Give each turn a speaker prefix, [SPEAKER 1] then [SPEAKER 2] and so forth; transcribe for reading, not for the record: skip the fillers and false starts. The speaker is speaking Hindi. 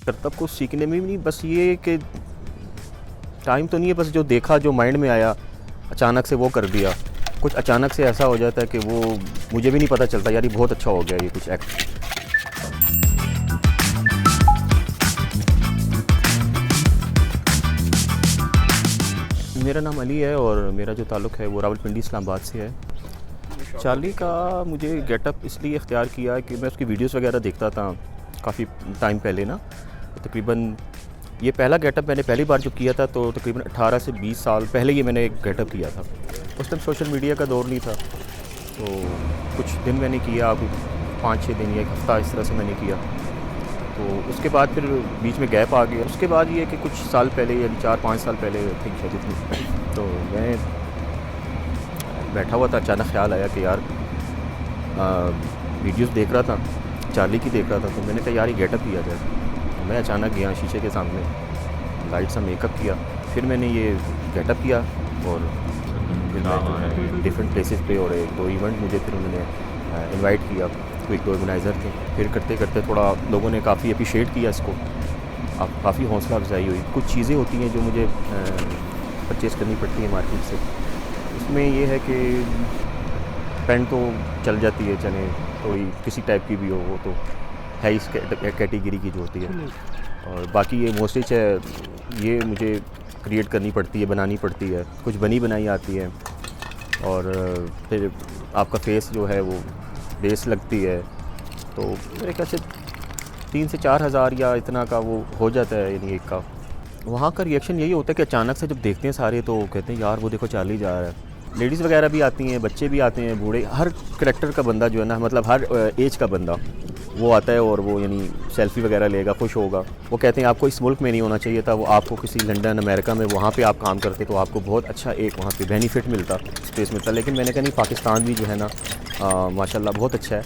[SPEAKER 1] करतब को सीखने में भी नहीं, बस ये कि टाइम तो नहीं है, बस जो देखा जो माइंड में आया अचानक से वो कर दिया। कुछ अचानक से ऐसा हो जाता है कि वो मुझे भी नहीं पता चलता, यार ये बहुत अच्छा हो गया ये कुछ एक्ट। मेरा नाम अली है और मेरा जो ताल्लुक़ है वो रावलपिंडी इस्लामाबाद से है। चार्ली का मुझे गेटअप इसलिए इख्तियार किया कि मैं उसकी वीडियोस वगैरह देखता था काफ़ी टाइम पहले ना। तकरीबन ये पहला गेटअप मैंने पहली बार जो किया था तो तकरीबन 18 से 20 साल पहले ये मैंने एक गेटअप किया था। उस टाइम सोशल मीडिया का दौर नहीं था, तो कुछ दिन मैंने किया, 5-6 दिन या एक हफ़्ता इस तरह से मैंने किया। तो उसके बाद फिर बीच में गैप आ गया। उसके बाद ये कि कुछ साल पहले यानी 4-5 साल पहले थिंक शायद इतनी, तो मैं बैठा हुआ था, अचानक ख्याल आया कि यार वीडियोस देख रहा था, चार्ली की देख रहा था, तो मैंने कहा यार ये गेटअप किया जाए। तो मैं अचानक गया शीशे के सामने, लाइट सा मेकअप किया, फिर मैंने ये गेटअप किया और फिर मैं जो है डिफरेंट प्लेसेस पे और 1-2 इवेंट मुझे फिर उन्होंने इनवाइट किया, कोई 1-2 ऑर्गेनाइज़र थे। फिर करते करते थोड़ा लोगों ने काफ़ी अप्रिशिएट किया इसको, अब काफ़ी हौसला अफजाई हुई। कुछ चीज़ें होती हैं जो मुझे परचेज़ करनी पड़ती हैं मार्केट से। इसमें ये है कि पेंट तो चल जाती है, चले कोई किसी टाइप की भी हो, वो तो है इस कैटेगरी की जो होती है। और बाकी ये मोस्टली ये मुझे क्रिएट करनी पड़ती है, बनानी पड़ती है, कुछ बनी बनाई आती है। और फिर आपका फेस जो है वो बेस लगती है, तो मेरे ख्याल से 3 से 4 हज़ार या इतना का वो हो जाता है यानी एक का। वहाँ का रिएक्शन यही होता है कि अचानक से जब देखते हैं सारे तो कहते हैं यार वो देखो चार्ली जा रहा है। लेडीज़ वगैरह भी आती हैं, बच्चे भी आते हैं, बूढ़े, हर करैक्टर का बंदा जो है ना, मतलब हर एज का बंदा वो आता है और वो यानी सेल्फ़ी वगैरह लेगा, खुश होगा। वो कहते हैं आपको इस मुल्क में नहीं होना चाहिए था, वो आपको किसी लंदन अमेरिका में वहाँ पे आप काम करते तो आपको बहुत अच्छा एक वहाँ पे बेनिफिट मिलता, स्पेस मिलता। लेकिन मैंने कहा नहीं, पाकिस्तान भी जो है ना माशाल्लाह बहुत अच्छा है।